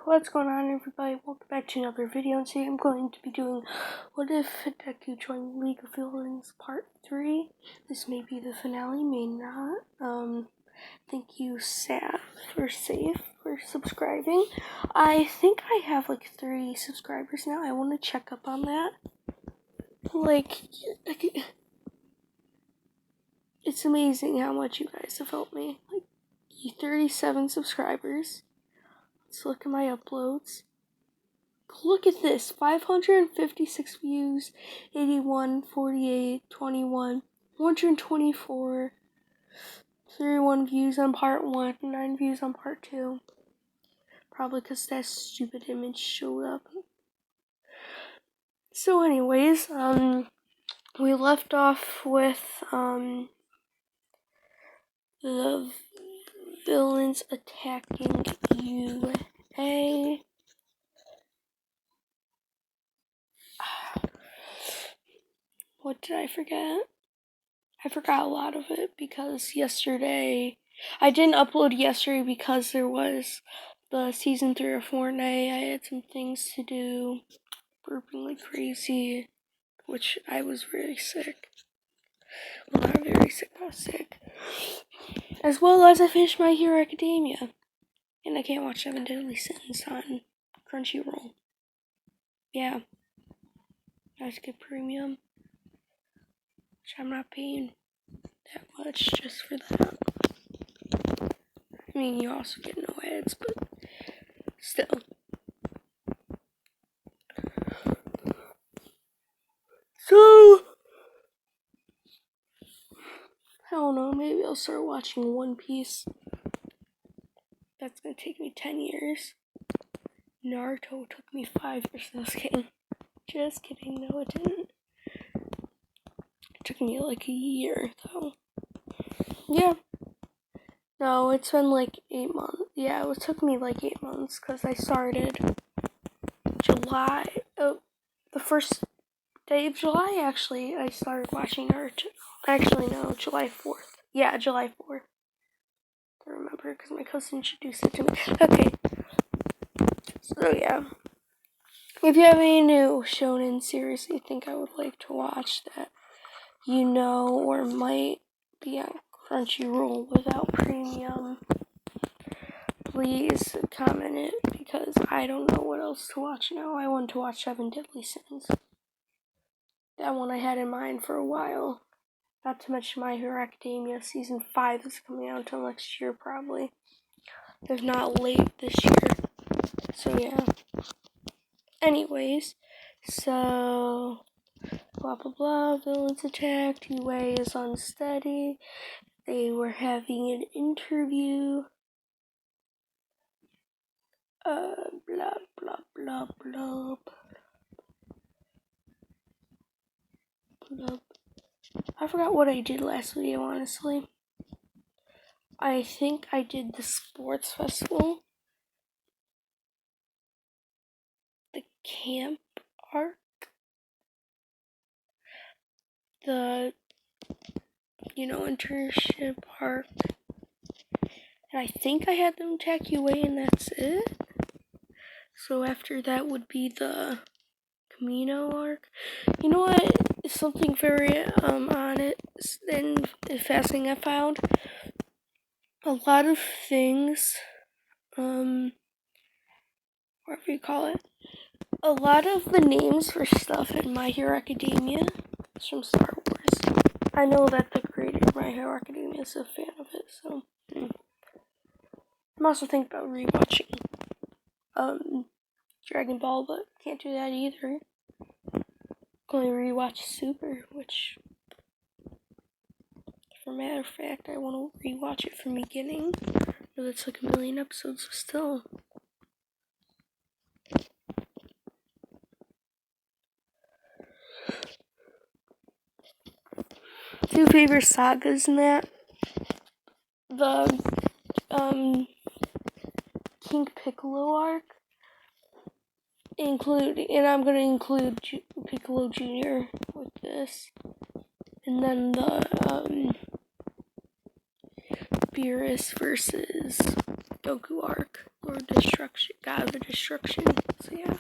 What's going on, everybody? Welcome back to another video, and today I'm going to be doing What If Deku Joined League of Villains Part 3. This may be the finale, may not. Thank you, Safe, for subscribing. I think I have like 3 subscribers now. I want to check up on that. It's amazing how much you guys have helped me. 37 subscribers. Let's look at my uploads. Look at this, 556 views, 81, 48, 21, 124, 31 views on part 1, 9 views on part 2. Probably because that stupid image showed up. So anyways, we left off with, the villains attacking UA. What did I forget? I forgot a lot of it because yesterday, I didn't upload yesterday because there was the season 3 of Fortnite. I had some things to do, burping like crazy, which I was really sick. Well, not very sick, but I was sick. As well as I finished My Hero Academia. And I can't watch 7 Deadly Sins on Crunchyroll. Yeah. I have to get premium, which I'm not paying that much just for that. I mean, you also get no ads, but still. So, I don't know, maybe I'll start watching One Piece. That's gonna take me 10 years. Naruto took me 5 years. Just kidding, no it didn't. It took me like a year, though. Yeah. No, it's been like 8 months. Yeah, it took me like 8 months, because I started July. Oh, the first day of July, actually, I started watching Naruto. Actually, no, July 4th. Yeah, July 4th. I remember, because my cousin introduced it to me. Okay. So, yeah. If you have any new shonen series you think I would like to watch that you know or might be on Crunchyroll without premium, please comment it, because I don't know what else to watch now. I want to watch 7 Deadly Sins. That one I had in mind for a while. Not to mention My Hero Academia Season 5 is coming out until next year, probably. If not late this year. So, yeah. Anyways, so, blah blah blah, villains attacked, UA is unsteady, they were having an interview, blah blah blah blah blah. I forgot what I did last video, honestly. I think I did the sports festival, the camp arc, the, internship arc, and I think I had them attack UA, and that's it. So after that would be the Camino arc. You know what? Something very on it and fascinating I found. A lot of things, whatever you call it. A lot of the names for stuff in My Hero Academia is from Star Wars. I know that the creator of My Hero Academia is a fan of it, so I'm also thinking about rewatching Dragon Ball, but can't do that either. Only rewatch Super, which, for a matter of fact, I want to rewatch it from the beginning. Though it's like 1 million episodes, but still. 2 favorite sagas in that. The, King Piccolo arc. And I'm gonna include Piccolo Jr. with this. And then the, Beerus versus Deku arc, or Destruction, God of Destruction. So yeah.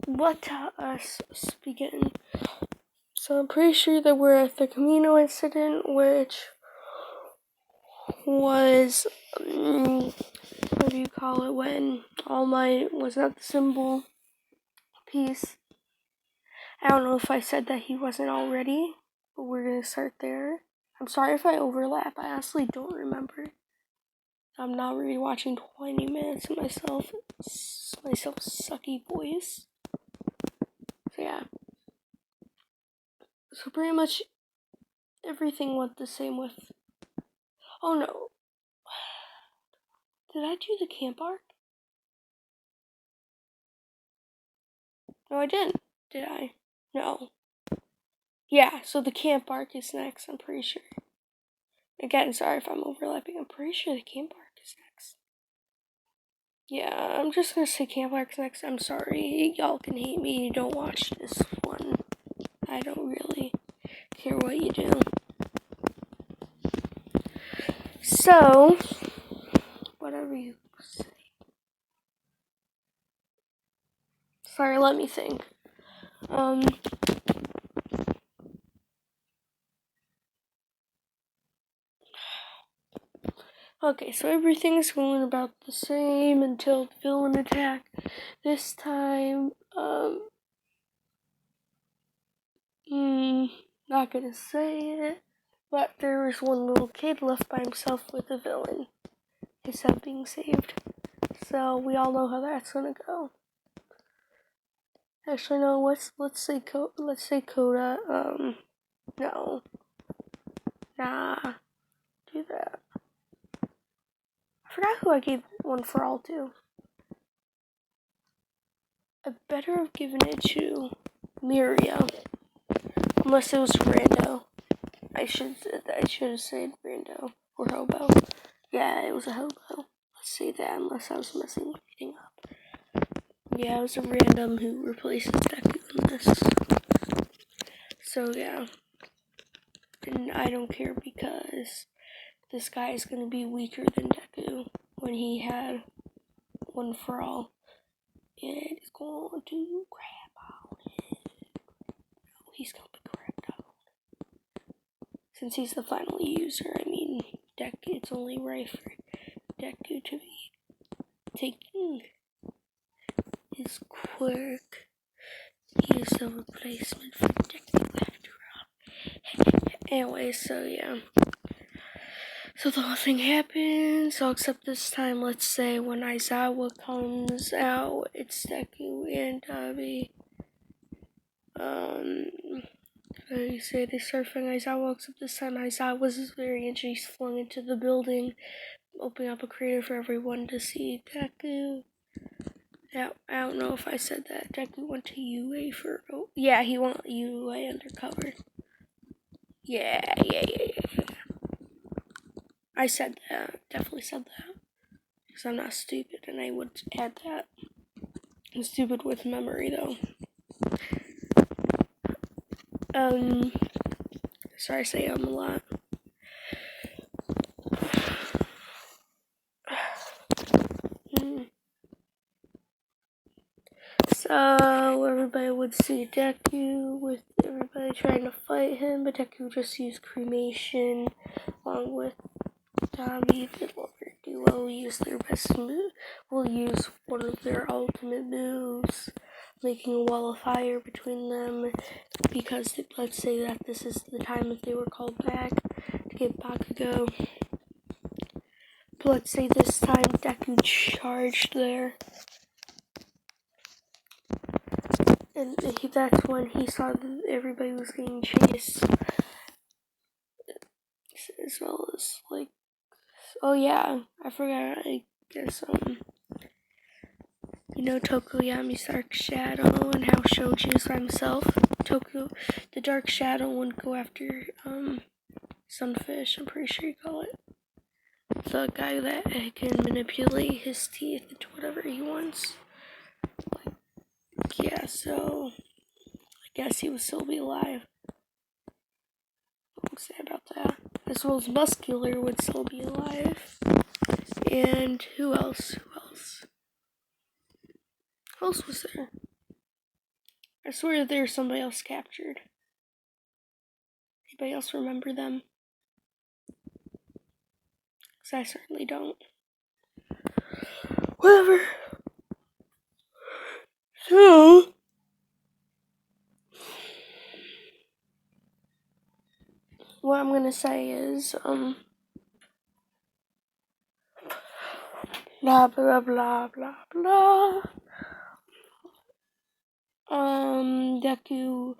Let us begin. So I'm pretty sure that we're at the Camino incident, which was, what do you call it, when All Might was at the symbol piece. I don't know if I said that he wasn't already, but we're gonna start there. I'm sorry if I overlap, I honestly don't remember. I'm not really watching 20 minutes of myself sucky voice. So yeah. So pretty much everything went the same with... Oh no. Did I do the camp arc? No, I didn't. Did I? No. Yeah, so the camp arc is next, I'm pretty sure. Again, sorry if I'm overlapping. I'm pretty sure the camp arc is next. Yeah, I'm just gonna say camp arc's next. I'm sorry. Y'all can hate me. You don't watch this one. I don't really care what you do. So, whatever you say. Sorry, let me think. Okay, so everything's going about the same until the villain attack. This time, not gonna say it, but there was one little kid left by himself with the villain. His son being saved. So we all know how that's gonna go. Actually, no. Let's say Coda. No. Nah. Do that. I forgot who I gave One for All to. I better have given it to Miriam, unless it was Rando. I should have said Rando or Hobo. Yeah, it was a Hobo. Let's say that, unless I was messing everything up. Yeah, it was a random who replaces Deku in this. So yeah, and I don't care because this guy is gonna be weaker than Deku when he had One for All. And it's going to grab on it. No, he's gonna be grabbed on. Since he's the final user, I mean, Deku, it's only right for Deku to be taking his quirk. He is the replacement for Deku after all. Anyway, so yeah. So the whole thing happens, so except this time, let's say when Aizawa comes out, it's Deku and Dabi. You say they start fighting Aizawa, except this time Aizawa was very injured. He's flung into the building, opening up a crater for everyone to see Deku. Yeah, I don't know if I said that. Deku went to UA for... Oh, yeah, he went UA undercover. Yeah. I said that. Definitely said that. Because I'm not stupid, and I would add that. I'm stupid with memory, though. Sorry I say a lot. So everybody would see Deku with everybody trying to fight him, but Deku just used cremation along with Dabi. The lover duo use their best move. Will use one of their ultimate moves, making a wall of fire between them. Because let's say that this is the time that they were called back to get Bakugo. But let's say this time Deku charged there. And that's when he saw that everybody was getting chased. As well as, like... Oh yeah, I forgot, I guess, you know Tokoyami's Dark Shadow and how Shoji is by himself? The Dark Shadow wouldn't go after, Sunfish, I'm pretty sure you call it. The guy that can manipulate his teeth into whatever he wants. Yeah, so I guess he would still be alive. I'm sad about that. as well as Muscular would still be alive. And who else? Who else was there? I swear there's somebody else captured. Anybody else remember them? Because I certainly don't. Whatever. So, what I'm gonna say is, blah blah blah blah blah. Deku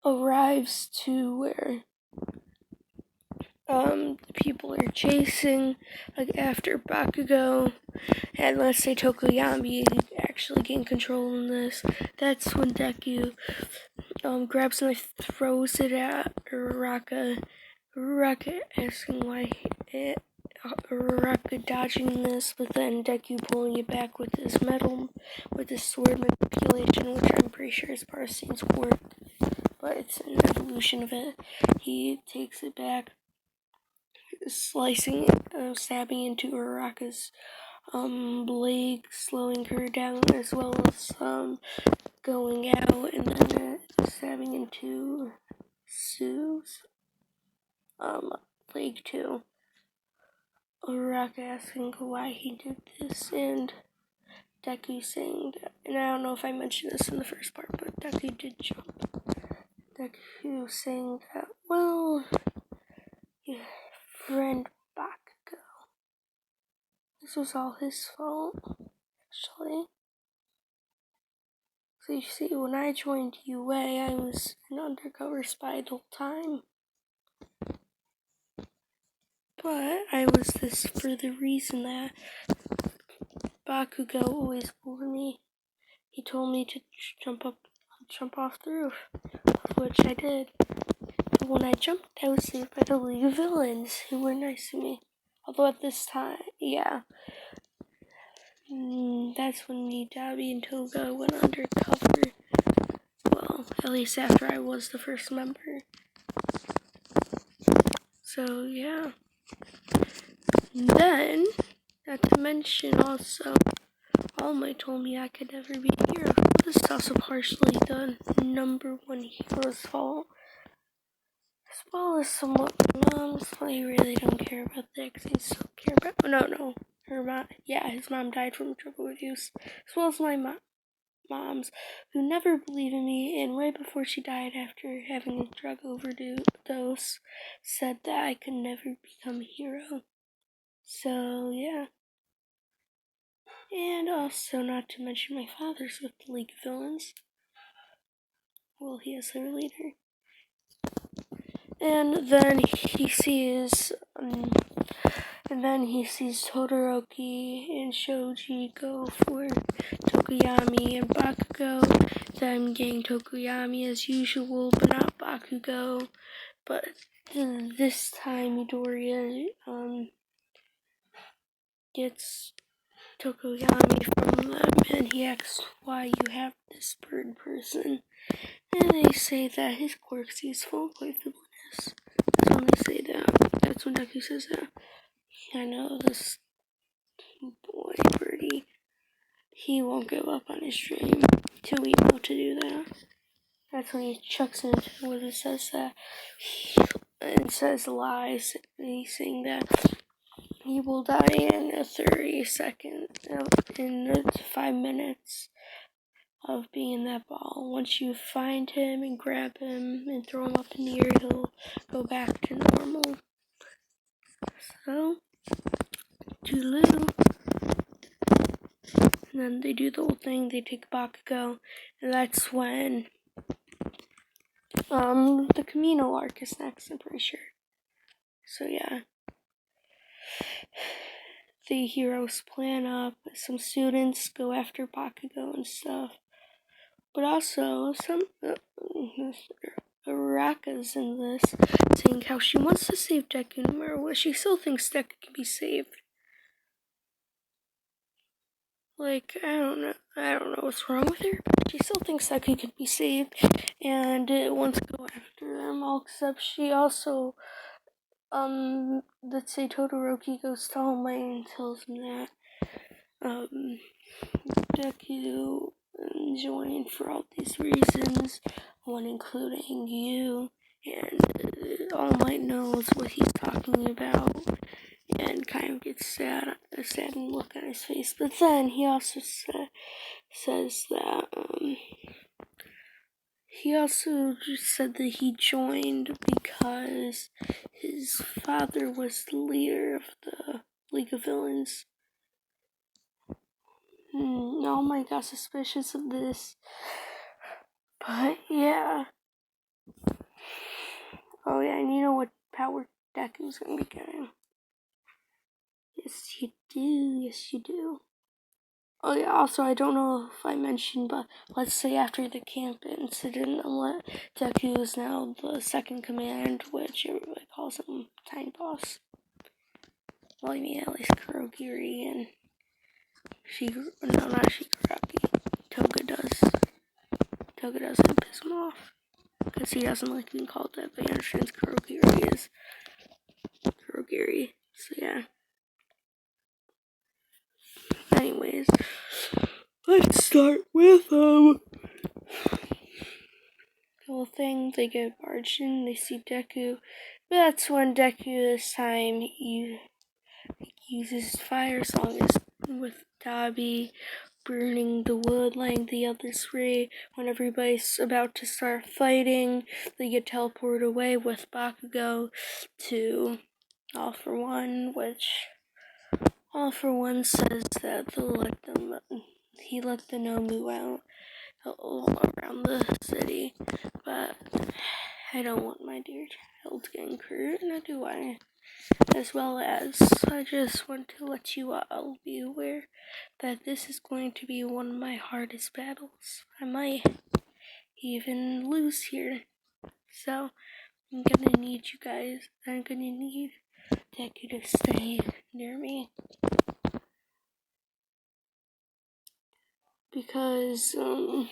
arrives to where the people are chasing, like after Bakugo, and let's say Tokoyami actually gain control in this. That's when Deku grabs a knife, throws it at Uraraka. Uraraka asking why Uraraka dodging this, but then Deku pulling it back with his sword manipulation, which I'm pretty sure is part of Saint's quirk, but it's an evolution of it. He takes it back, slicing it, stabbing into Uraraka's blade, slowing her down, as well as going out, and then stabbing into Sue's leg too. Uraraka asking why he did this, and Deku saying that, and I don't know if I mentioned this in the first part, but Deku did jump. Deku saying that, well, your friend Bakugo, this was all his fault, actually. So you see, when I joined UA, I was an undercover spy the whole time. But I was this for the reason that Bakugo always bullied me. He told me to jump off the roof, which I did. But when I jumped, I was saved by the League of Villains, who were nice to me. Although at this time, yeah. That's when me, Dabi, and Toga went undercover. Well, at least after I was the first member. So, yeah. Then, not to mention also, All Might told me I could never be a hero. This is also partially the number one hero's fault. As well as somewhat my mom's. I really don't care about that because I still care about. No. Her mom. Yeah, his mom died from drug abuse. As well as my mom's, who never believed in me, and right before she died after having a drug overdose, said that I could never become a hero. So, yeah. And also, not to mention my father's with the League of Villains. Well, he is their leader. And then he sees Todoroki and Shoji go for Tokoyami and Bakugo. Them getting Tokoyami as usual, but not Bakugo. But this time Midoriya gets Tokoyami from them, and he asks why you have this bird person. And they say that his quirk's useful, quite villainous. That's when they say that. That's when Deku says that. I know this boy, Birdie, he won't give up on his dream. Too evil to do that. That's when he chucks into where it says that. And says lies. He's saying that he will die in 30 seconds, in 5 minutes of being in that ball. Once you find him and grab him and throw him up in the air, he'll go back to normal. So, toodaloo. And then they do the whole thing, they take Bakugo, and that's when the Camino arc is next, I'm pretty sure. So yeah. The heroes plan up, some students go after Bakugo and stuff. But also, some Araka's in this, saying how she wants to save Deku no matter what. She still thinks Deku can be saved. Like, I don't know. I don't know what's wrong with her, but she still thinks that he could be saved and wants to go after them all, except she also, let's say Todoroki goes to All Might and tells him that, Deku joined for all these reasons, one including you, and All Might knows what he's talking about, and kind of gets sad look on his face. But then he also says that, he also just said that he joined because his father was the leader of the League of Villains. All Might got suspicious of this. But yeah. Oh yeah, and you know what power Deku's gonna be getting? Yes, you do. Yes, you do. Oh yeah, also, I don't know if I mentioned, but let's say after the camp incident, Deku is now the second command, which everybody calls him Tiny Boss. Well, I mean, at least Kurogiri and not Shigaraki. Toga doesn't piss him off, because he doesn't like being called that, but he understands Kurogiri is Kurogiri, so yeah. Anyways, let's start with the whole thing. They get barged in, they see Deku, but that's when Deku this time uses fire songs with Dabi burning the wood, lighting the others free. When everybody's about to start fighting, they get teleported away with Bakugo to All For One, which All For One says that he let the Nomu out around the city, but I don't want my dear child getting hurt, nor do I. As well as, I just want to let you all be aware that this is going to be one of my hardest battles. I might even lose here. So, I'm gonna need you guys. I'm gonna need Deku to stay near me. Because, I'll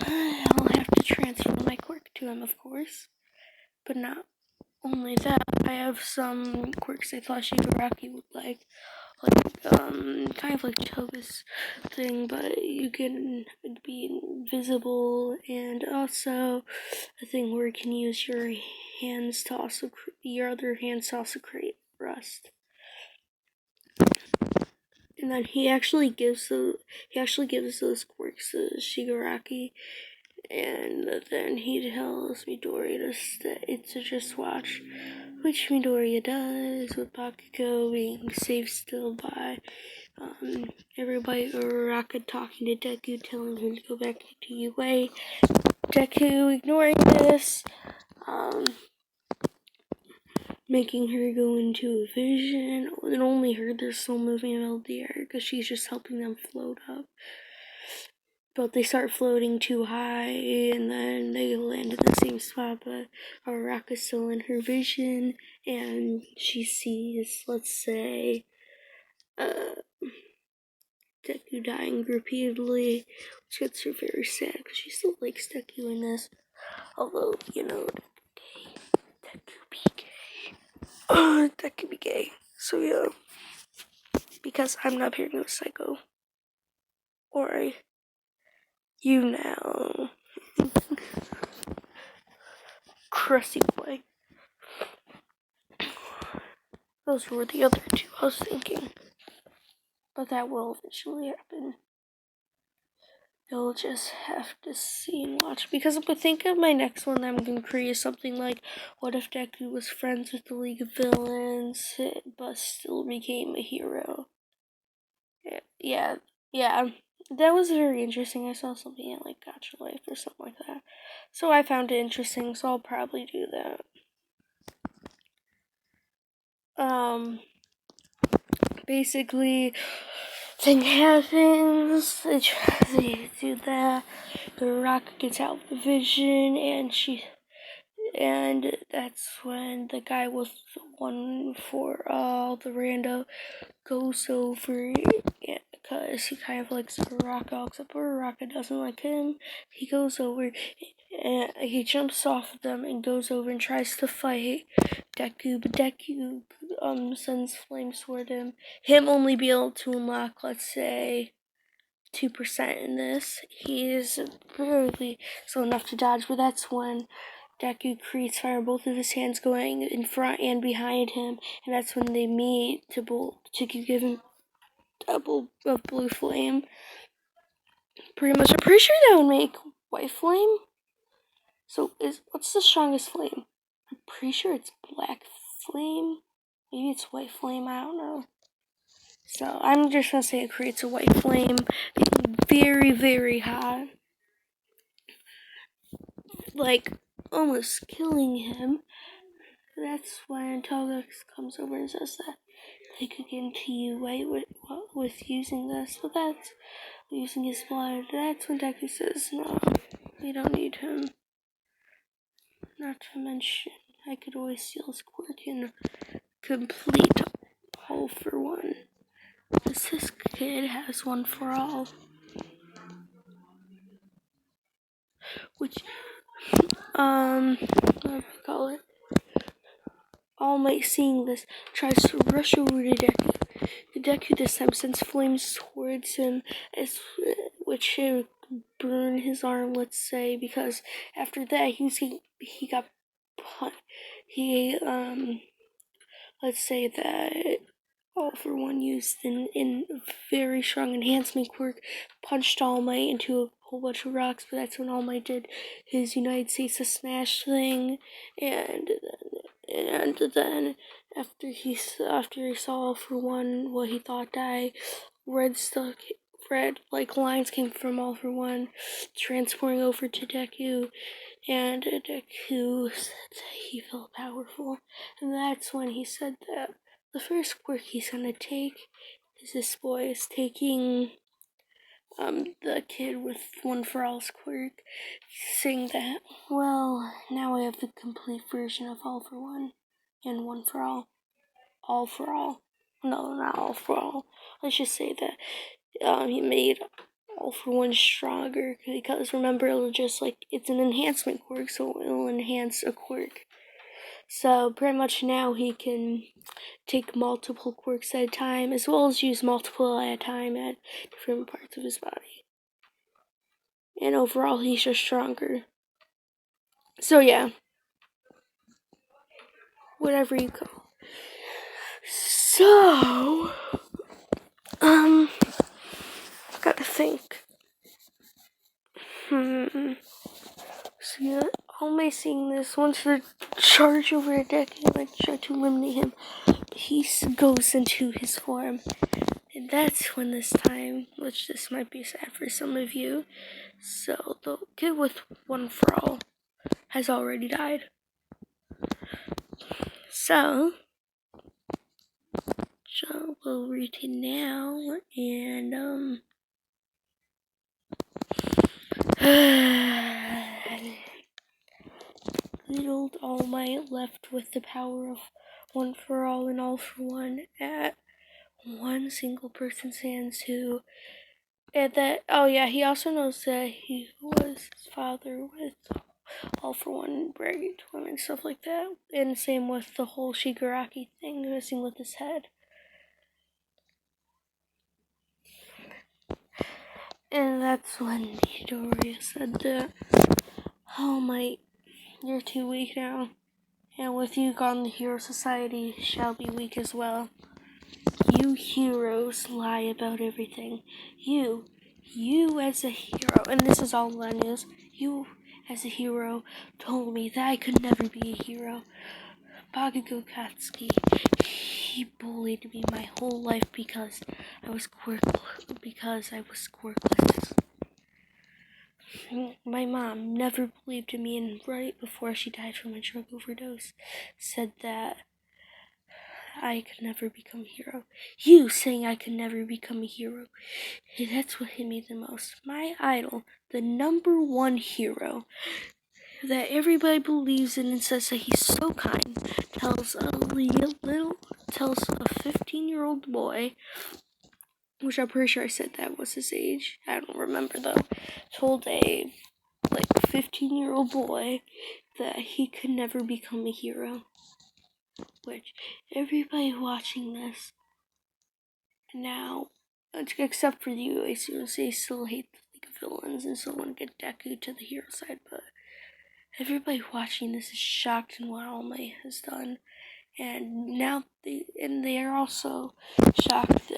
have to transfer my quirk to him, of course. But not only that, I have some quirks I thought Shigaraki would like, kind of like Toga's thing, but you can be invisible, and also a thing where you can use your other hands to also create rust. And then he actually gives those quirks to Shigaraki, and then he tells Midoriya to just watch, which Midoriya does, with Bakugo being saved still by everybody, Uraraka talking to Deku, telling him to go back to UA. Deku ignoring this, making her go into a vision, and only her they're still moving in the air, because she's just helping them float up. But they start floating too high, and then they land in the same spot, but Uraraka's still in her vision, and she sees, let's say, Deku dying repeatedly, which gets her very sad, because she still likes Deku in this. Although, Deku be gay. Deku be gay. So yeah. Because I'm not hearing no psycho. Or you now. Crusty boy. Those were the other two I was thinking. But that will eventually happen. You'll just have to see and watch. Because if I think of my next one, I'm going to create something like, what if Deku was friends with the League of Villains, but still became a hero? Yeah. That was very interesting. I saw something at like Gacha Life or something like that. So I found it interesting, so I'll probably do that. Basically, thing happens, they do that, the rocket gets out of the vision, and that's when the guy with the one for the rando goes over, because he kind of likes Uraraka, except Uraraka doesn't like him. He goes over and he jumps off of them and goes over and tries to fight Deku, but Deku sends flames toward him. Him only be able to unlock, let's say, 2% in this. He is barely slow enough to dodge, but that's when Deku creates fire, both of his hands going in front and behind him, and that's when they meet to give him double of blue flame. Pretty much, I'm pretty sure that would make white flame. So, what's the strongest flame? I'm pretty sure it's black flame. Maybe it's white flame, I don't know. So, I'm just gonna say it creates a white flame. Very, very hot. Like, almost killing him. That's when Togex comes over and says that they could get into you with using this, but that's using his blood. That's when Deku says, no, we don't need him. Not to mention, I could always steal his quirk and complete all for one. Because this kid has one for all. Which, what do I call it? All Might, seeing this, tries to rush over to Deku. Deku this time sends flames towards him, which should burn his arm, let's say, because after that let's say that All For One used in very strong enhancement quirk, punched All Might into a whole bunch of rocks, but that's when All Might did his United States of Smash thing, and then after he saw All For One, what he thought died, red lines came from All For One, transporting over to Deku, and Deku said that he felt powerful, and that's when he said that the first quirk he's gonna take is this boy is taking the kid with One For All's quirk, saying that, well, now I have the complete version of All For One and One For All. All For All. No, not All For All. Let's just say that he made All For One stronger, because remember, it's an enhancement quirk, so it'll enhance a quirk. So pretty much now he can take multiple quirks at a time, as well as use multiple at a time at different parts of his body. And overall, he's just stronger. So yeah, whatever you go. So, gotta think. So yeah, how am I seeing this? Once the charge over a Deku, like try to eliminate him, he goes into his form. And that's when this time, which this might be sad for some of you, so the kid with One For All has already died. So, we'll read it now, and good old All Might left with the power of One For All and All For One at one single person's hands who, he also knows that he was his father with All For One, bragging to him and stuff like that, and same with the whole Shigaraki thing, messing with his head. And that's when Midoriya said that, All Might, you're too weak now, and with you gone, the Hero Society shall be weak as well. You heroes lie about everything. You as a hero, and this is all on news, you as a hero told me that I could never be a hero. Bakugo Katsuki, he bullied me my whole life because I was quirkless. My mom never believed in me, and right before she died from a drug overdose, said that I could never become a hero. You saying I could never become a hero, that's what hit me the most. My idol, the number one hero that everybody believes in and says that he's so kind, tells a 15-year-old boy which I'm pretty sure I said that was his age. I don't remember though. Told a 15-year-old boy that he could never become a hero. Which everybody watching this now, except for you, I seriously still hate the League of Villains and still want to get Deku to the hero side, but everybody watching this is shocked in what All Might has done. And now they are also shocked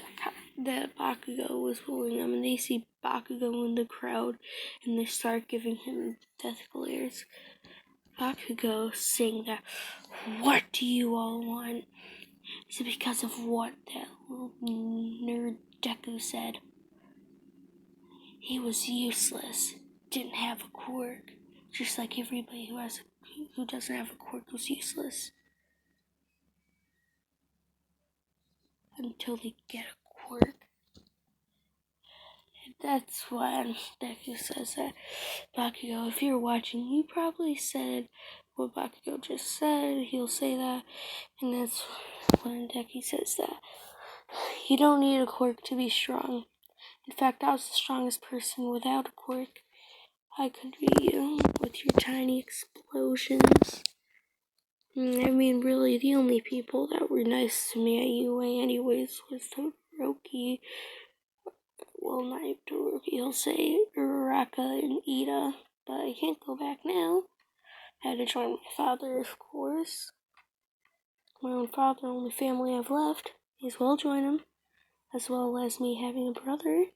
that Bakugo was bullying them, and they see Bakugo in the crowd, and they start giving him death glares. Bakugo saying that, "What do you all want?" Is it because of what that little nerd Deku said? He was useless, didn't have a quirk, just like everybody who doesn't have a quirk was useless. Until they get a quirk. And that's when Deku says that. Bakugo, if you're watching, you probably said what Bakugo just said. He'll say that. And that's when Deku says that. You don't need a quirk to be strong. In fact, I was the strongest person without a quirk. I could be you with your tiny explosions. I mean, really, the only people that were nice to me at UA anyways was Todoroki. Well, not Todoroki, he'll say Uraraka and Ida, but I can't go back now. I had to join my father, of course. My own father, only family I've left. May as well join him, as well as me having a brother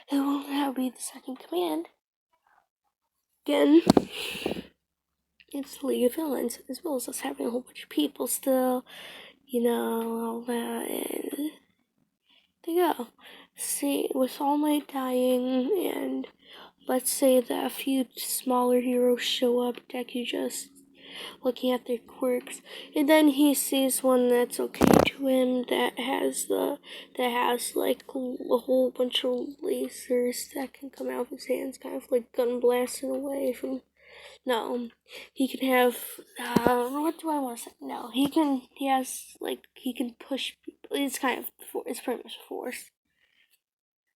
who will now be the second command. Again, it's the League of Villains, as well as us having a whole bunch of people still, all that, and there you go. See, with All Might dying, and let's say that a few smaller heroes show up, Deku just looking at their quirks, and then he sees one that's okay to him that has like a whole bunch of lasers that can come out of his hands, kind of like gun blasting away from. No, he can have. What do I want to say? No, he can push people. It's it's pretty much a force.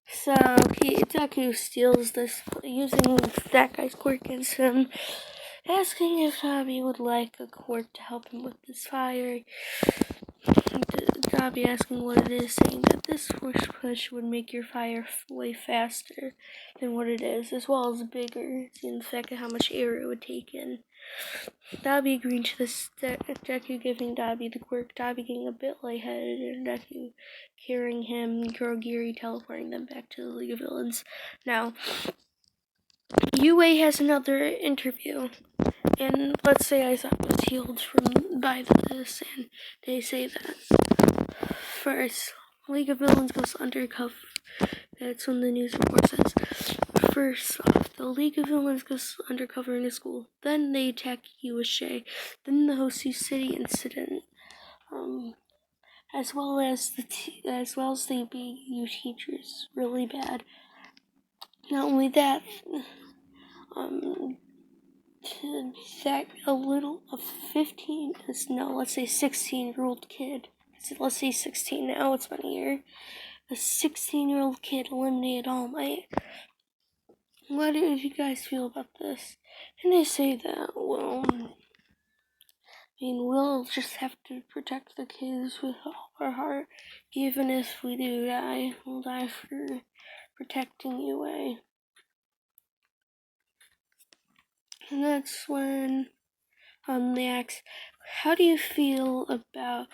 So Deku steals this using that guy's quirk against him, asking if Dabi would like a quirk to help him with this fire. Dabi asking what it is, saying that this force push would make your fire way faster than what it is, as well as bigger, seeing the fact of how much air it would take in. Dabi agreeing to this, Deku giving Dabi the quirk, Dabi getting a bit lightheaded, and Deku carrying him, Kurogiri teleporting them back to the League of Villains. Now, UA has another interview, and let's say I thought was healed by this, and they say that first, League of Villains goes undercover. That's when the news report says. First off, the League of Villains goes undercover in a school. Then they attack USJ. Then the Hosu City incident. As well as they beat you teachers really bad. Not only that, that a 16-year-old kid. Let's say 16 now. It's been a year. A 16-year-old kid eliminated All Might. What do you guys feel about this? And they say that, well, we'll just have to protect the kids with all our heart. Even if we do die, we'll die for protecting UA. And that's when they ask, how do you feel about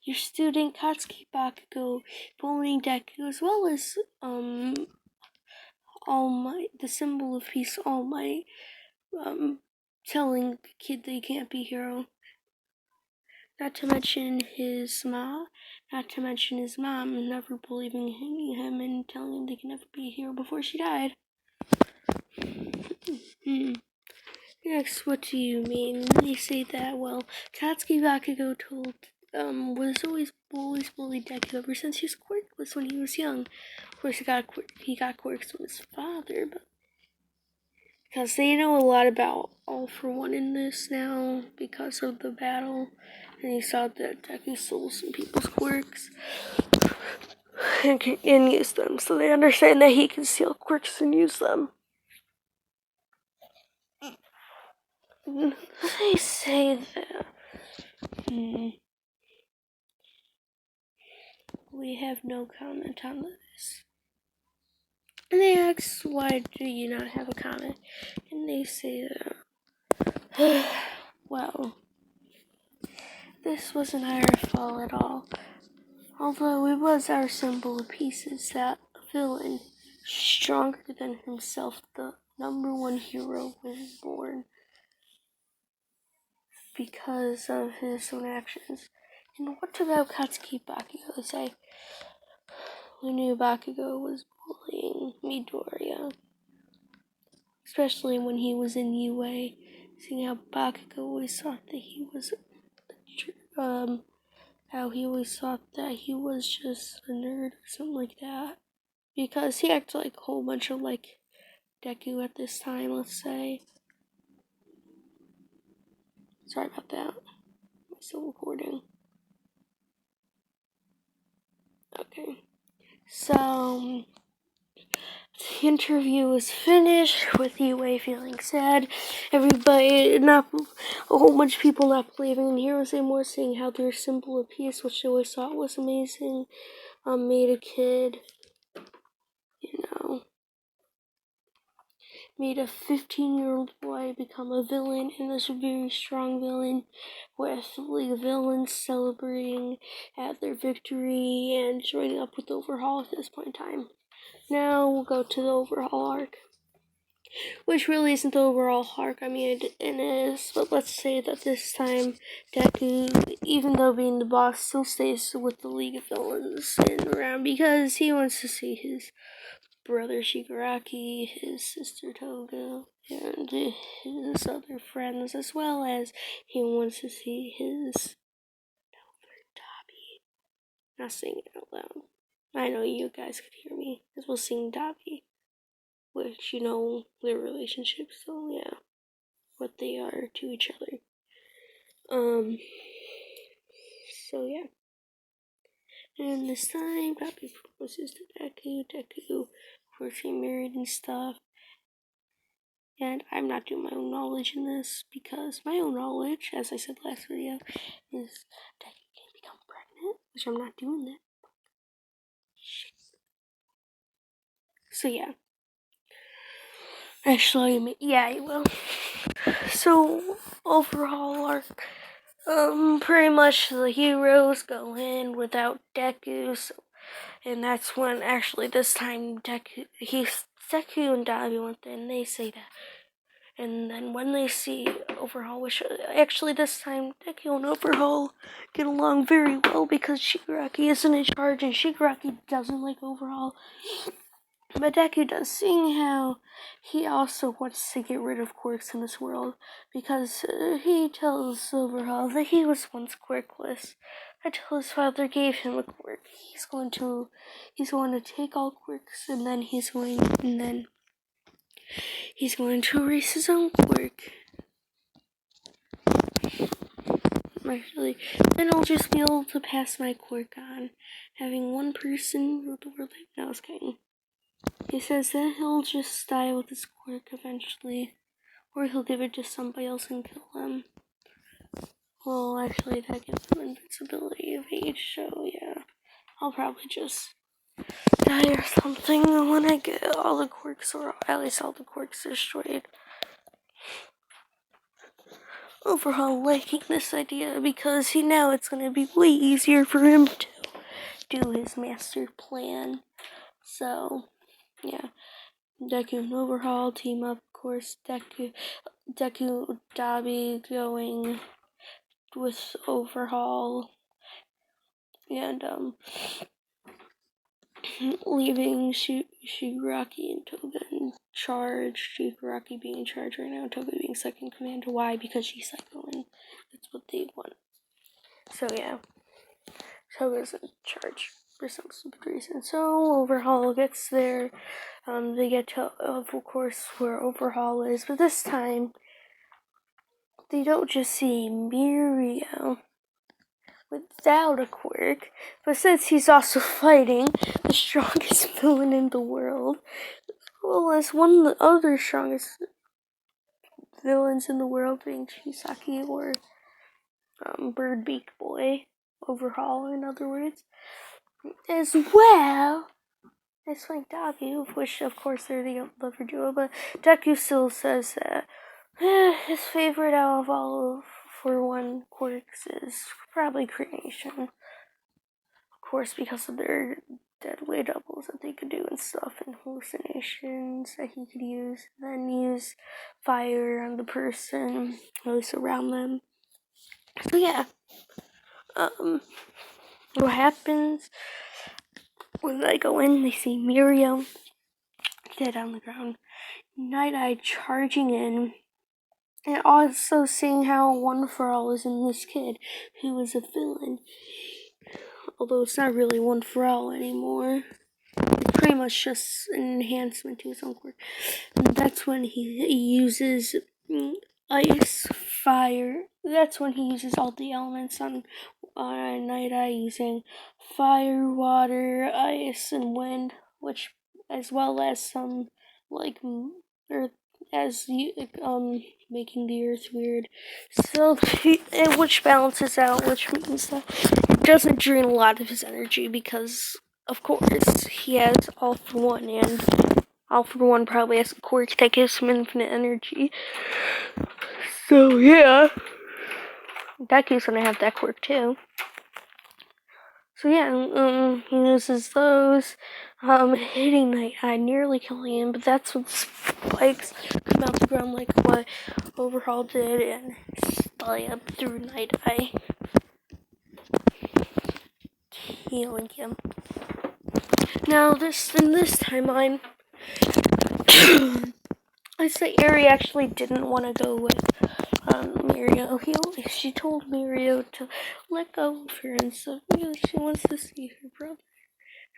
your student Katsuki Bakugo bullying Deku, as well as All Might, the symbol of peace, All Might, telling the kid they can't be hero. Not to mention his mom never believing him and telling him they can never be a hero before she died. Next, what do you mean? They say that, well, Katsuki Bakugo was always bullied Deku ever since he was quirkless when he was young. Of course, he got quirks from his father, but because they know a lot about All for One in this now because of the battle. and he saw that Deku stole some people's quirks and used them, so they understand that he can steal quirks and use them. They say that we have no comment on this. And they ask, why do you not have a comment? And they say that, well, this wasn't our fault at all. Although it was our symbol of pieces that a villain, stronger than himself, the number one hero, was born because of his own actions. And what about Katsuki Bakugo say? We knew Bakugo was bullying Midoriya, especially when he was in UA, seeing how Bakugo always thought that he was how he always thought that he was just a nerd or something like that. Because he acted like a whole bunch of like Deku at this time, let's say. Sorry about that. I'm still recording. Okay. So the interview was finished with UA feeling sad. Everybody, not a whole bunch of people not believing in heroes anymore, saying how their symbol of peace, which they always thought was amazing, made a kid, made a 15-year-old boy become a villain, and this very strong villain, with the villains celebrating at their victory and joining up with Overhaul at this point in time. Now we'll go to the Overhaul arc, which really isn't the overall arc. I mean, it is, but let's say that this time Deku, even though being the boss, still stays with the League of Villains and around because he wants to see his brother Shigaraki, his sister Toga, and his other friends, as well as he wants to see his Dabi. Not saying it out loud. I know you guys could hear me, as well sing Dabi, which their relationship, so yeah, what they are to each other. So yeah. And this time, Dabi proposes to Deku. Deku, of course, he married and stuff. And I'm not doing my own knowledge in this because my own knowledge, as I said last video, is that you can become pregnant, which I'm not doing that. Shit. So yeah. Actually, yeah, you will. So, overall arc, pretty much the heroes go in without Deku, and that's when actually this time Deku and Dabi went in, they say that. And then when they see Overhaul, which actually this time Deku and Overhaul get along very well because Shigaraki isn't in charge and Shigaraki doesn't like Overhaul. But Deku does, seeing how he also wants to get rid of quirks in this world because he tells Overhaul that he was once quirkless until his father gave him a quirk. He's going to take all quirks and then he's going to erase his own quirk. Actually, then I'll just be able to pass my quirk on. Having one person rule the world. No, I was kidding. He says that he'll just die with his quirk eventually. Or he'll give it to somebody else and kill them. Well, actually, that gives him invincibility of age, so yeah. I'll probably just die or something when I get all the quirks, or at least all the quirks destroyed. Overhaul liking this idea because now it's going to be way easier for him to do his master plan. So, yeah. Deku and Overhaul team up, of course. Deku, Dabi going with Overhaul. And, leaving Shigaraki and Toga in charge. Shigaraki being in charge right now, and Toga being second commander. Why? Because she's Psycho, and that's what they want. So yeah, Toga's in charge for some stupid reason. So Overhaul gets there. They get to, of course, where Overhaul is, but this time they don't just see Mirio. without a quirk, but since he's also fighting the strongest villain in the world, well, as one of the other strongest villains in the world being Chisaki or Birdbeak Boy, Overhaul in other words, as well as Frank Deku, which of course they're the lover duo, but Deku still says that his favorite out of all for one quirks is probably Creation. Of course, because of their deadly doubles that they could do and stuff, and hallucinations that he could use, then use fire on the person, at least around them. So yeah, what happens when they go in? They see Miriam dead on the ground, Night Eye charging in, and also seeing how One for All is in this kid who is a villain. Although it's not really One for All anymore. It's pretty much just an enhancement to his own quirk. And that's when he uses ice, fire. That's when he uses all the elements on Night Eye, using fire, water, ice, and wind, which, as well as some earth, as making the earth weird. So, which balances out, which means that it doesn't drain a lot of his energy because, of course, he has All for One, and All for One probably has a quirk that gives him infinite energy. So, yeah. Deku's gonna have that quirk too. So yeah, he uses those, hitting Night Eye, nearly killing him, but that's when spikes come out the ground like what Overhaul did and stab through Night Eye, healing him. Now, in this timeline, I'd say Eri actually didn't want to go with Mirio. She told Mirio to let go of her and stuff because she wants to see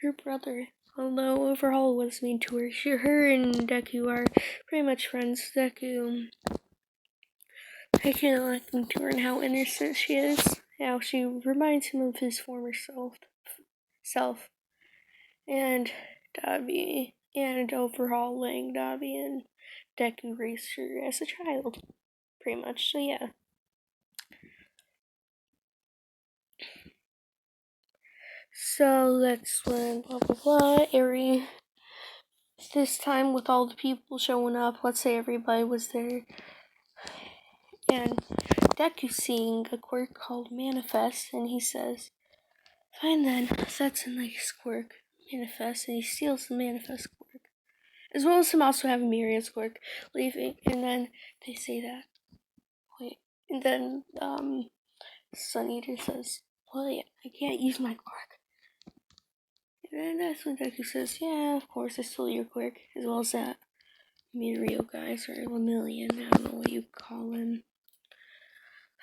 her brother. Although Overhaul was mean to her, her and Deku are pretty much friends. Deku liking to her and how innocent she is. How she reminds him of his former self. And Dabi and Overhaul letting Dabi and Deku raised her as a child. Pretty much, so yeah. So that's when blah blah blah. Eri, this time with all the people showing up, let's say everybody was there, and Deku seeing a quirk called Manifest, and he says, "Fine then, that's a nice quirk, Manifest," and he steals the Manifest quirk, as well as him also having Miriam's quirk, leaving, and then they say that. Wait, and then Sun Eater says, "Well, yeah, I can't use my quirk." And that's when Deku says, "Yeah, of course, I stole your quirk," as well as that Mirio guy, sorry, Lemillion, I don't know what you call him.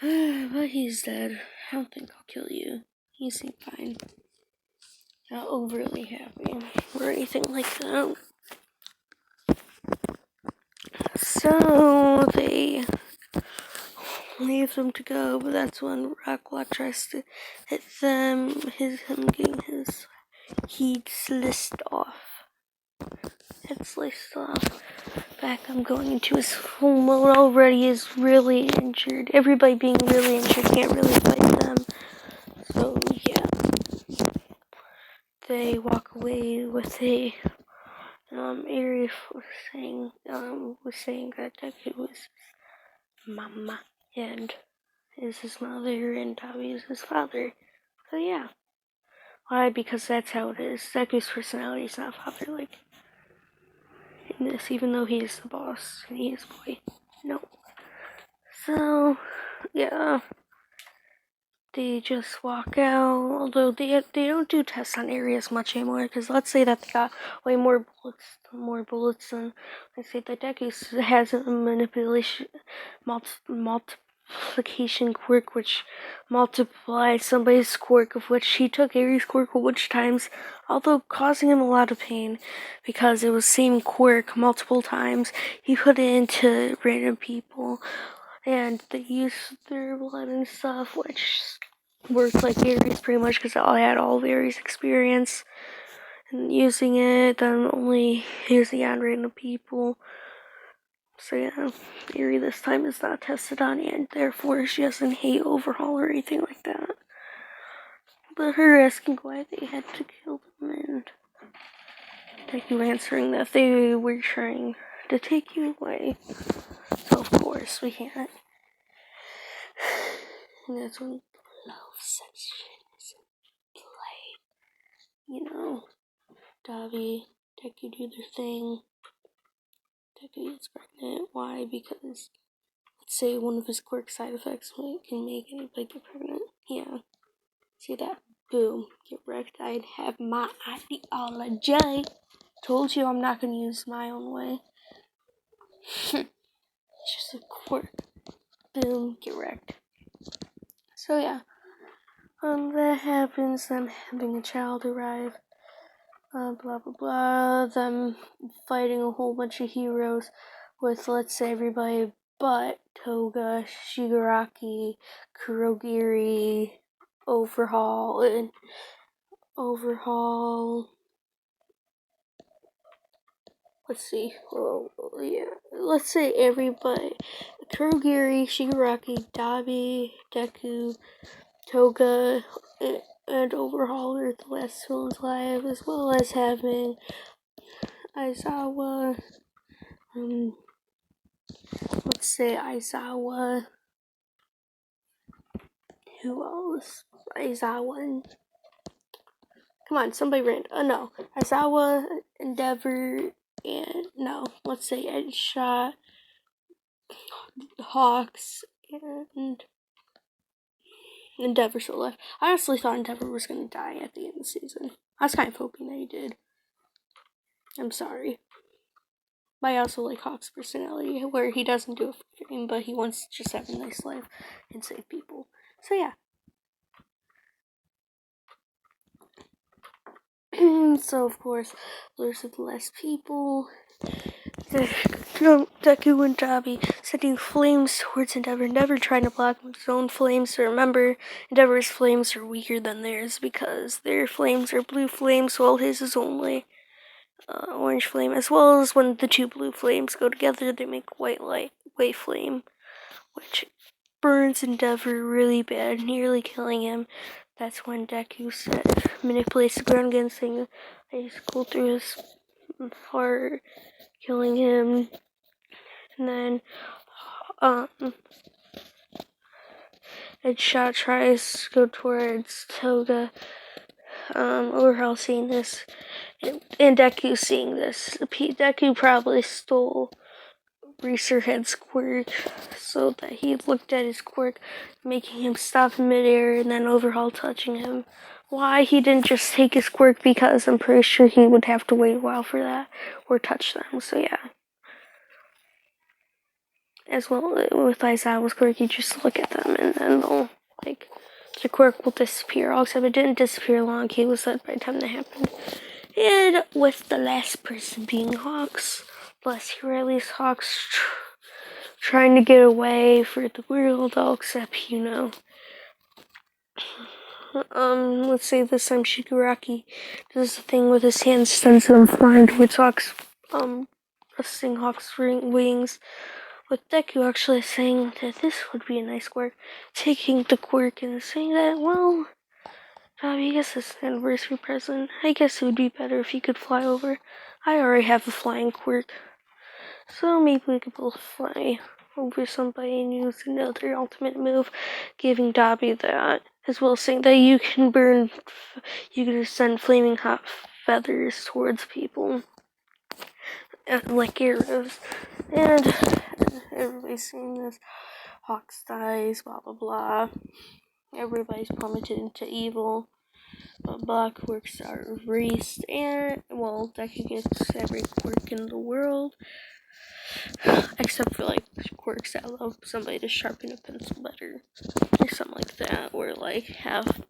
But he's dead. I don't think I'll kill you. You seem fine. Not overly happy or anything like that. So they leave them to go, but that's when Rockwell tries to hit them, him getting his heat sliced off. Head sliced off. Back, I'm going into his full mode already, is really injured. Everybody being really injured can't really fight them. So yeah. They walk away with a Eri was saying that Deku was his mama and is his mother and Dabi is his father. So yeah. Why? Because that's how it is. Deku's personality is not father-like in this, even though he is the boss and he is boy. No. So yeah. They just walk out, although they don't do tests on areas much anymore, because let's say that they got way more bullets than, let's say that Deku has a multiplication quirk, which multiplies somebody's quirk, of which he took Aries' quirk a bunch of times, although causing him a lot of pain, because it was same quirk multiple times. He put it into random people, and they used their blood and stuff, which worked like Aries pretty much because I had all of Aries experience and using it, then only using it on random people. So yeah, Aries this time is not tested on it, and therefore she doesn't hate overhaul or anything like that. But her asking why they had to kill them and Deku answering that they were trying to take you away. So of course we can't. And that's when love section is in play. You know, Davi, Deku do their thing. Deku gets pregnant. Why? Because let's say one of his quirk side effects can make anybody get pregnant. Yeah. See that? Boom. Get wrecked. I'd have my ideology. Told you I'm not gonna use my own way. It's just a quirk. Boom. Get wrecked. So yeah. That happens. Them having a child arrive. Blah blah blah. Them fighting a whole bunch of heroes with, let's say, everybody but Toga, Shigaraki, Kurogiri, Overhaul. Let's see. Oh, yeah. Let's say everybody. Kurogiri, Shigaraki, Dabi, Deku, Toga, and Overhaul are the last ones alive, as well as having Aizawa. Let's say Aizawa. Who else? Aizawa. Come on, somebody random. No. Aizawa, Endeavor, and no. Let's say Edgeshot, Hawks, and Endeavor still left. I honestly thought Endeavor was gonna die at the end of the season. I was kind of hoping that he did. I'm sorry. But I also like Hawk's personality, where he doesn't do it for fame, but he wants to just have a nice life and save people. So yeah. So of course, there's the less people. Deku and Dabi sending flames towards Endeavor. Endeavor trying to block his own flames. So remember, Endeavor's flames are weaker than theirs because their flames are blue flames, while his is only orange flame. As well as when the two blue flames go together, they make white flame, which burns Endeavor really bad, nearly killing him. That's when Deku manipulates the ground again, saying that he's cool through his heart, killing him. And then Edgeshot tries to go towards Toga. Overhaul seeing this, and Deku seeing this. Deku probably stole Racerhead's quirk so that he looked at his quirk, making him stop in midair, and then Overhaul touching him. Why he didn't just take his quirk, because I'm pretty sure he would have to wait a while for that, or touch them, so yeah. As well, with Aizawa's quirk, you just look at them, and then they'll, the quirk will disappear. All except it didn't disappear long, he was dead by the time that happened. And with the last person being Hawks, bless you, release Hawks trying to get away for the world, all except, let's say this time Shigaraki does the thing with his hands, sends them flying towards Hawks, resting Hawks' wings, with Deku actually saying that this would be a nice quirk, taking the quirk and saying that, well, I guess it's an anniversary present. I guess it would be better if you could fly over. I already have a flying quirk, so maybe we could both fly over somebody and use another ultimate move, giving Dabi that, as well as saying that you can send flaming hot feathers towards people, like arrows, and everybody's seeing this. Hawks dies, blah blah blah. Everybody's plummeted into evil. Black quirks are erased, and, well, Deku gets every quirk in the world. Except for, quirks that allow somebody to sharpen a pencil better. Or something like that. Or, have,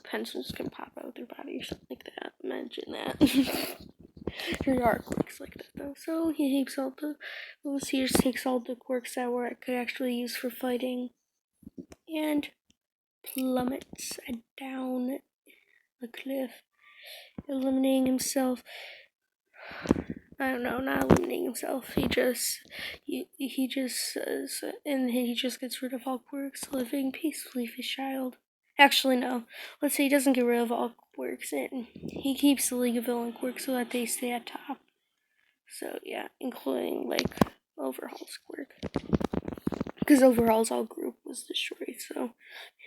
pencils can pop out of their body or something like that. Imagine that. There are quirks like that, though. So, he takes all the quirks that could actually use for fighting. And plummets down the cliff, eliminating himself. I don't know, not eliminating himself. He just says, and he just gets rid of all quirks, living peacefully with his child. Actually, no. Let's say he doesn't get rid of all quirks, and he keeps the League of Villain quirks so that they stay at top. So yeah, including like Overhaul's quirk, because Overhaul's all group was destroyed, so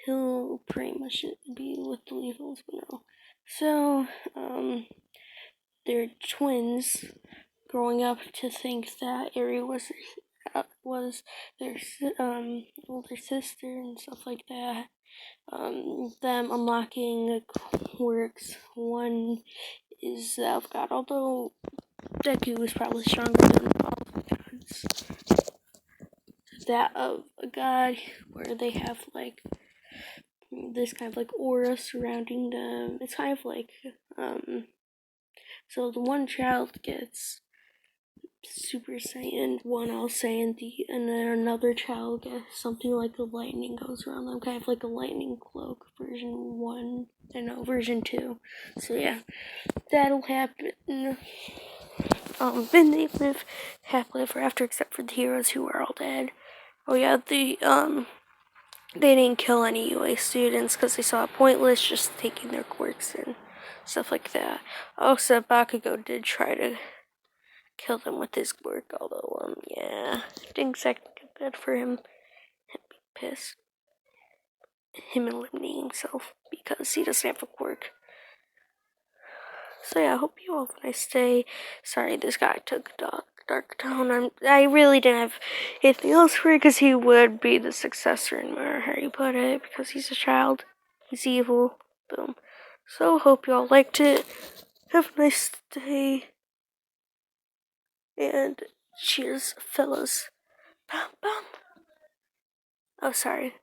he'll pretty much be with the League of Villains now. So they're twins. Growing up to think that Ari was their older sister and stuff like that. Them unlocking quirks. One is that of God, although Deku is probably stronger than all gods. That of a god, where they have like this kind of like aura surrounding them. It's kind of like so the one child gets Super Saiyan 1, I'll say, and then another child gets something like a lightning goes around them, kind of like a lightning cloak, version 1, and no, version 2. So yeah, that'll happen. Then they live happily ever after, except for the heroes who are all dead. Oh yeah, they didn't kill any UA students because they saw it pointless just taking their quirks and stuff like that. Also, Bakugo did try to kill them with his quirk, although, yeah, didn't exactly good for him. I'd be pissed. Him eliminating himself because he doesn't have a quirk. So yeah, I hope you all have a nice day. Sorry, this guy took dark tone. I really didn't have anything else for it because he would be the successor in matter how you put it, because he's a child. He's evil. Boom. So hope you all liked it. Have a nice day. And cheers, fellas. Bum, bum. Oh, sorry.